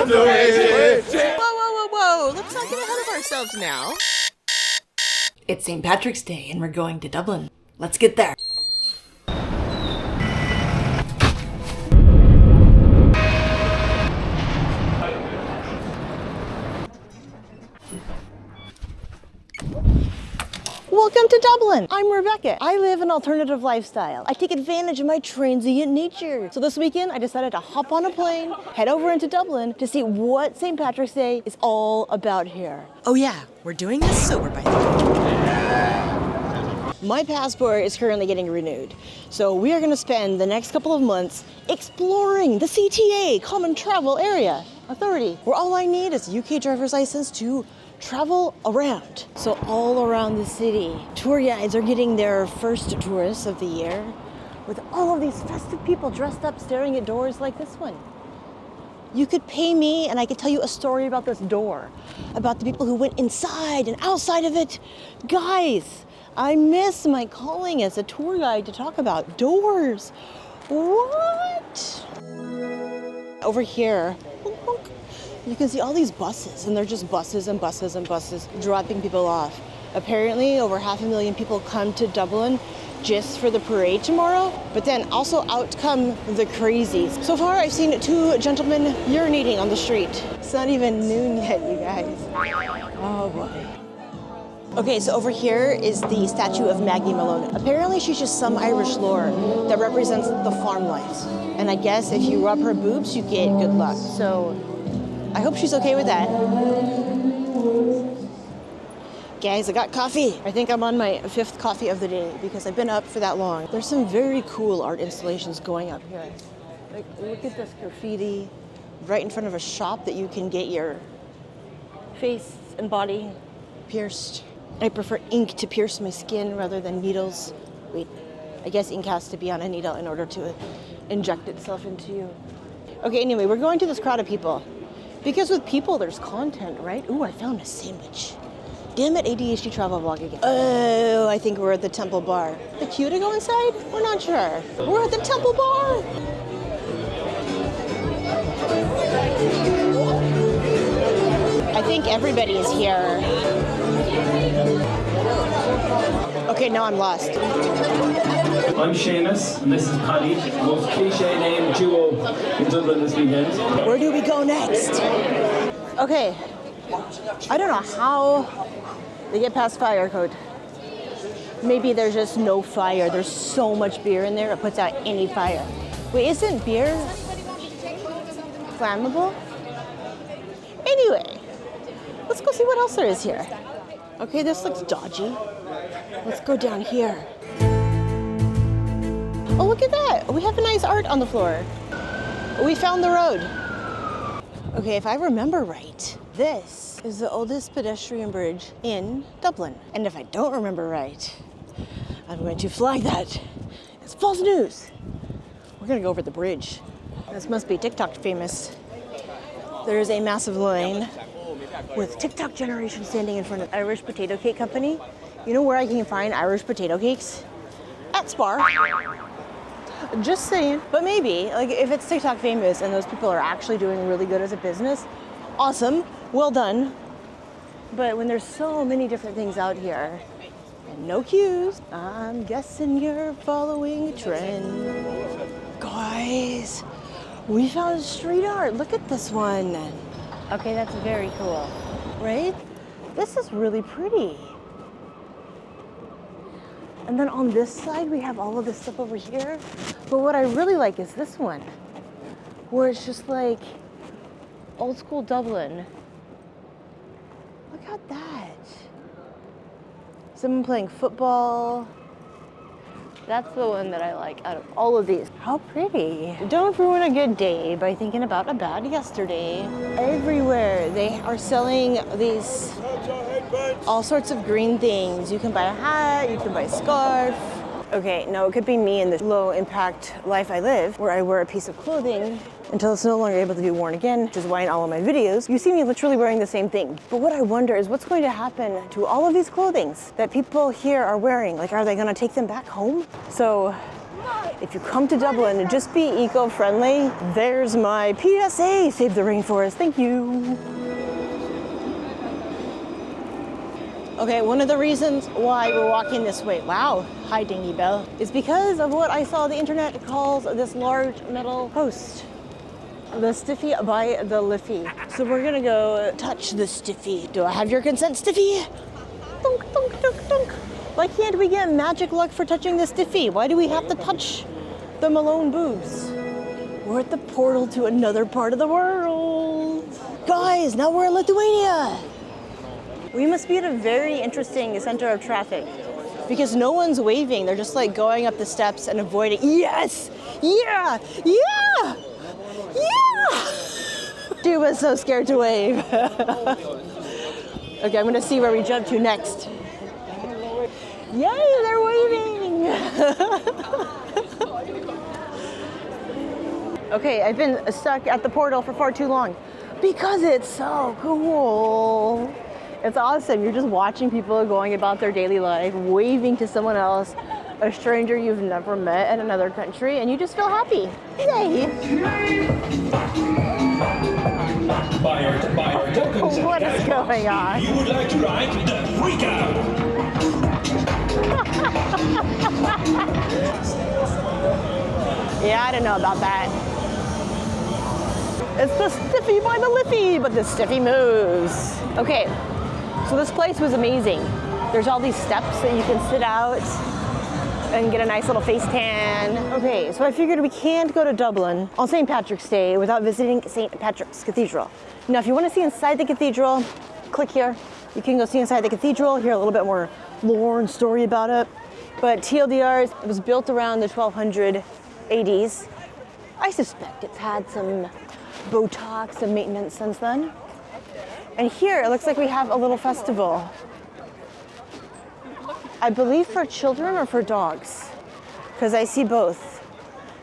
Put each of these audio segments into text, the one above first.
on the way. Whoa, whoa, whoa, whoa. Let's not get ahead of ourselves now. It's St. Patrick's Day and we're going to Dublin. Let's get there. Welcome to Dublin. I'm Rebecca. I live an alternative lifestyle. I take advantage of my transient nature. So this weekend, I decided to hop on a plane, head over into Dublin to see what St. Patrick's Day is all about here. Oh yeah, we're doing this sober, by the way. My passport is currently getting renewed. So we are gonna spend the next couple of months exploring the CTA, Common Travel Area Authority, where all I need is a UK driver's license to travel around. So all around the city, tour guides are getting their first tourists of the year with all of these festive people dressed up staring at doors like this one. You could pay me and I could tell you a story about this door, about the people who went inside and outside of it. Guys, I miss my calling as a tour guide to talk about doors. What? Over here, you can see all these buses, and they're just buses and buses and buses dropping people off. Apparently, over 500,000 people come to Dublin just for the parade tomorrow, but then also out come the crazies. So far, I've seen 2 gentlemen urinating on the street. It's not even noon yet, you guys. Oh boy. Okay, so over here is the statue of Maggie Malone. Apparently, she's just some Irish lore that represents the farm life. And I guess if you rub her boobs, you get good luck. So I hope she's okay with that. Guys, I got coffee. I think I'm on my 5th coffee of the day because I've been up for that long. There's some very cool art installations going up here. Like, look at this graffiti right in front of a shop that you can get your face and body pierced. I prefer ink to pierce my skin rather than needles. Wait, I guess ink has to be on a needle in order to inject itself into you. Okay, anyway, we're going to this crowd of people. Because with people, there's content, right? Ooh, I found a sandwich. Damn it, ADHD travel vlog again. Oh, I think we're at the Temple Bar. The queue to go inside? We're not sure. We're at the Temple Bar. I think everybody is here. Okay, now I'm lost. I'm Seamus, and this is Paddy, most cliche name duo in Dublin this weekend. Where do we go next? Okay, I don't know how they get past fire code. Maybe there's just no fire. There's so much beer in there, it puts out any fire. Wait, isn't beer flammable? Anyway, let's go see what else there is here. Okay, this looks dodgy. Let's go down here. Oh, look at that. We have a nice art on the floor. We found the road. Okay, if I remember right, this is the oldest pedestrian bridge in Dublin. And if I don't remember right, I'm going to flag that. It's false news. We're gonna go over the bridge. This must be TikTok famous. There's a massive line with TikTok generation standing in front of Irish Potato Cake Company. You know where I can find Irish potato cakes? At Spar. Just saying. But maybe, like, if it's TikTok famous and those people are actually doing really good as a business, awesome, well done. But when there's so many different things out here and no queues, I'm guessing you're following a trend. Guys, we found street art. Look at this one. Okay, that's very cool, right? This is really pretty. And then on this side, we have all of this stuff over here. But what I really like is this one, where it's just like old school Dublin. Look at that. Someone playing football. That's the one that I like out of all of these. How pretty. Don't ruin a good day by thinking about a bad yesterday. Everywhere they are selling these all sorts of green things. You can buy a hat, you can buy a scarf. Okay, no, it could be me in the low impact life I live, where I wear a piece of clothing until it's no longer able to be worn again, which is why in all of my videos, you see me literally wearing the same thing. But what I wonder is what's going to happen to all of these clothings that people here are wearing? Like, are they gonna take them back home? So If you come to Dublin, just be eco-friendly. There's my PSA, save the rainforest, thank you. Okay, one of the reasons why we're walking this way, wow, hi Dingy Bell, is because of what I saw the internet calls this large metal post. The Stiffy by the Liffey. So we're gonna go touch the Stiffy. Do I have your consent, Stiffy? Dunk, dunk, dunk, dunk. Why can't we get magic luck for touching the Stiffy? Why do we have to touch the Malone boobs? We're at the portal to another part of the world. Guys, now we're in Lithuania. We must be at a very interesting center of traffic because no one's waving. They're just like going up the steps and avoiding. Yes! Yeah! Yeah! Yeah! Dude was so scared to wave. Okay, I'm gonna see where we jump to next. Yay, they're waving! Okay, I've been stuck at the portal for far too long because it's so cool. It's awesome. You're just watching people going about their daily life, waving to someone else, a stranger you've never met in another country, and you just feel happy. Yay! Buyer tokens. What is going on? You would like to ride the freak out. Yeah, I don't know about that. It's the Stiffy by the Liffey, but the Stiffy moves. Okay, so this place was amazing. There's all these steps that you can sit out and get a nice little face tan. Okay, so I figured we can't go to Dublin on St. Patrick's Day without visiting St. Patrick's Cathedral. Now, if you want to see inside the cathedral, click here. You can go see inside the cathedral, hear a little bit more lore and story about it. But TLDR, it was built around the 1200 ADs. I suspect it's had some Botox and maintenance since then. And here, it looks like we have a little festival. I believe for children or for dogs, because I see both.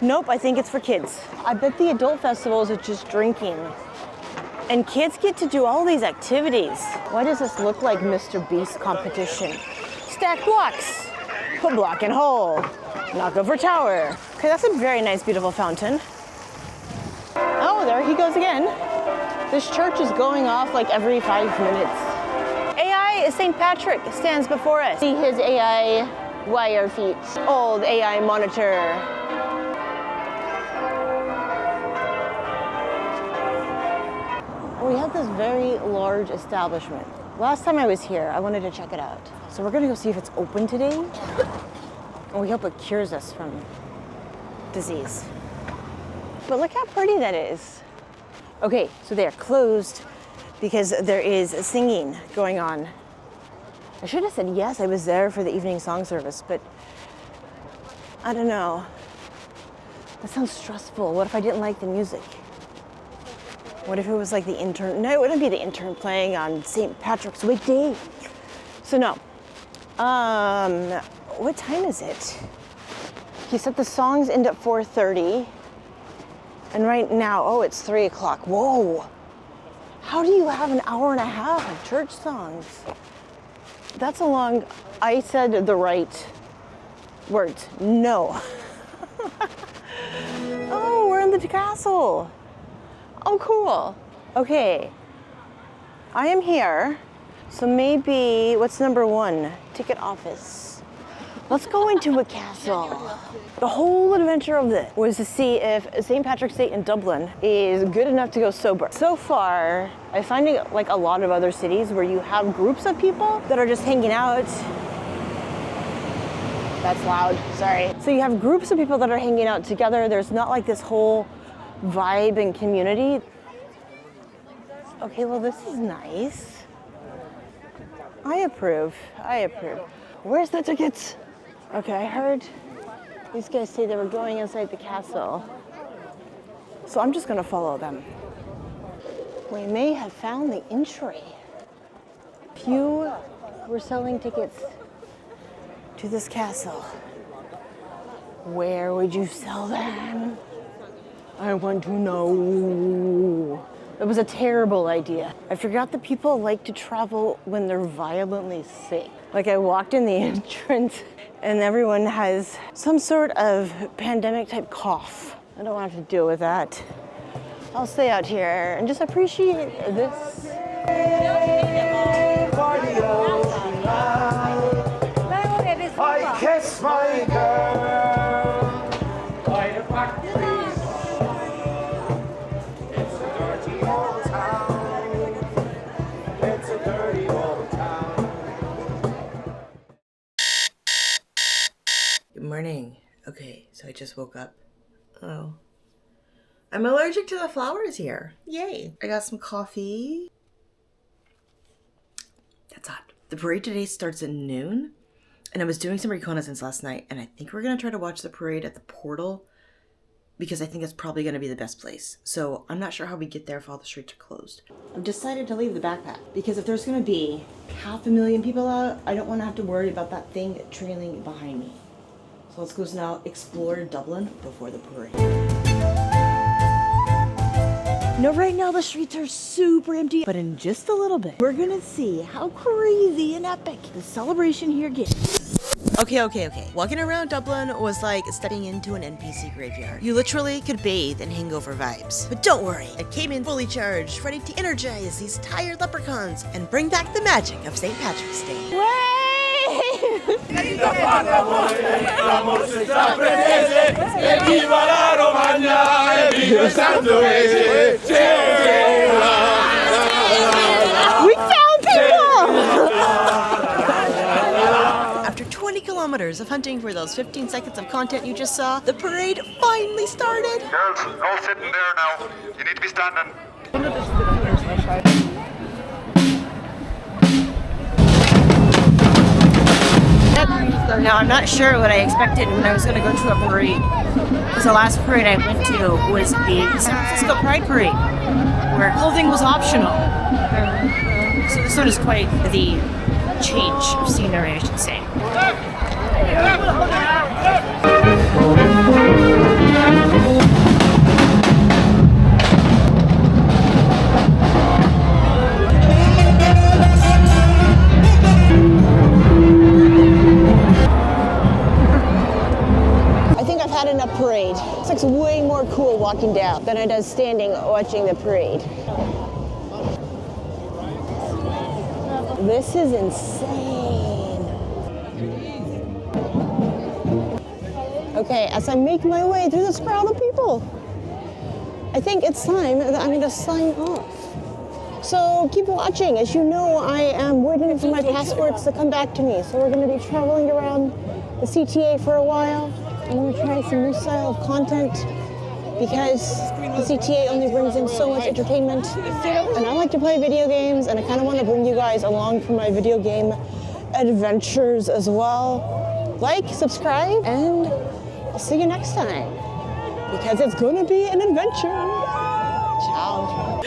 Nope, I think it's for kids. I bet the adult festivals are just drinking. And kids get to do all these activities. Why does this look like Mr. Beast competition? Stack blocks, put block in hole, knock over tower. Okay, that's a very nice, beautiful fountain. Oh, there he goes again. This church is going off like every 5 minutes. AI St. Patrick stands before us. See his AI wire feet. Old AI monitor. We have this very large establishment. Last time I was here, I wanted to check it out. So we're gonna go see if it's open today. And we hope it cures us from disease. But look how pretty that is. Okay, so they are closed because there is singing going on. I should have said yes, I was there for the evening song service, but I don't know. That sounds stressful. What if I didn't like the music? What if it was like the intern? No, it wouldn't be the intern playing on St. Patrick's weekday. So no. What time is it? He said the songs end at 4:30. And right now, oh, it's 3 o'clock. Whoa. How do you have an hour and a half of church songs? That's a long, I said the right words. No. Oh, we're in the castle. Oh, cool. Okay. I am here. So maybe, what's number 1? Ticket office. Let's go into a castle. The whole adventure of this was to see if St. Patrick's Day in Dublin is good enough to go sober. So far, I'm finding like a lot of other cities where you have groups of people that are just hanging out. That's loud, sorry. So you have groups of people that are hanging out together. There's not like this whole vibe and community. Okay, well, this is nice. I approve, I approve. Where's the tickets? Okay, I heard these guys say they were going inside the castle. So I'm just gonna follow them. We may have found the entry. If you were selling tickets to this castle, where would you sell them? I want to know. It was a terrible idea. I forgot that people like to travel when they're violently sick. Like I walked in the entrance and everyone has some sort of pandemic type cough. I don't want to have to deal with that. I'll stay out here and just appreciate this. I kiss my girl by the factories. It's a dirty old town. It's a dirty old town. Good morning. Okay, so I just woke up. Oh. I'm allergic to the flowers here. Yay. I got some coffee. That's hot. The parade today starts at noon. And I was doing some reconnaissance last night, and I think we're going to try to watch the parade at the portal because I think that's probably going to be the best place. So I'm not sure how we get there if all the streets are closed. I've decided to leave the backpack because if there's going to be 500,000 people out, I don't want to have to worry about that thing trailing behind me. So let's go now explore Dublin before the parade. No, right now the streets are super empty, but in just a little bit, we're gonna see how crazy and epic the celebration here gets. Okay. Walking around Dublin was like stepping into an NPC graveyard. You literally could bathe in hangover vibes. But don't worry, I came in fully charged, ready to energize these tired leprechauns and bring back the magic of St. Patrick's Day. We found people! After 20 kilometers of hunting for those 15 seconds of content you just saw, the parade finally started. Girls, no sitting there now. You need to be standing. Now, I'm not sure what I expected when I was going to go to a parade. Because the last parade I went to was the San Francisco Pride Parade, where clothing was optional. So this one is quite the change of scenery, I should say. Enough parade. This looks way more cool walking down than it does standing watching the parade. This is insane. Okay, as I make my way through this crowd of people, I think it's time that I'm going to sign off. So keep watching. As you know, I am waiting for my passports to come back to me. So we're going to be traveling around the CTA for a while. I'm going to try some new style of content because the CTA only brings in so much entertainment. And I like to play video games, and I kind of want to bring you guys along for my video game adventures as well. Like, subscribe, and I'll see you next time because it's going to be an adventure. Ciao.